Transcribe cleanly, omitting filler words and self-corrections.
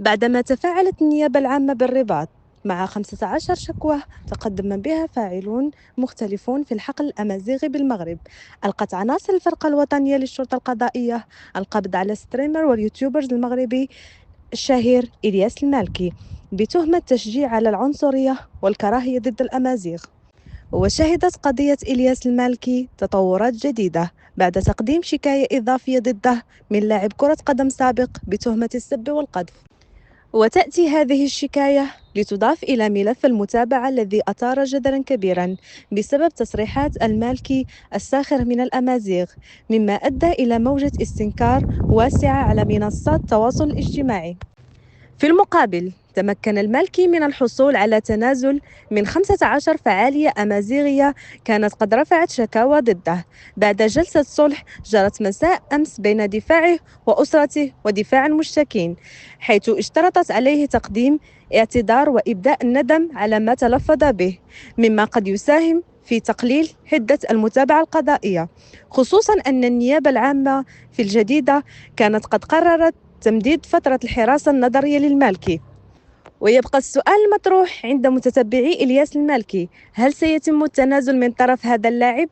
بعدما تفاعلت النيابة العامة بالرباط مع 15 شكوى تقدم بها فاعلون مختلفون في الحقل الأمازيغي بالمغرب، ألقت عناصر الفرقة الوطنية للشرطة القضائية القبض على ستريمر واليوتيوبرز المغربي الشهير إلياس المالكي بتهمة تشجيع على العنصرية والكراهية ضد الأمازيغ. وشهدت قضية إلياس المالكي تطورات جديدة بعد تقديم شكاية إضافية ضده من لاعب كرة قدم سابق بتهمة السب والقذف. وتأتي هذه الشكاية لتضاف إلى ملف المتابعة الذي أثار جدلاً كبيراً بسبب تصريحات المالكي الساخر من الأمازيغ، مما أدى إلى موجة استنكار واسعة على منصات التواصل الاجتماعي. في المقابل، تمكن المالكي من الحصول على تنازل من 15 فعالية أمازيغية كانت قد رفعت شكاوى ضده بعد جلسة صلح جرت مساء أمس بين دفاعه وأسرته ودفاع المشتكين، حيث اشترطت عليه تقديم اعتذار وإبداء الندم على ما تلفظ به، مما قد يساهم في تقليل حدة المتابعة القضائية، خصوصاً أن النيابة العامة في الجديدة كانت قد قررت تمديد فترة الحراسة النظرية للمالكي. ويبقى السؤال المطروح عند متتبعي إلياس المالكي: هل سيتم التنازل من طرف هذا اللاعب؟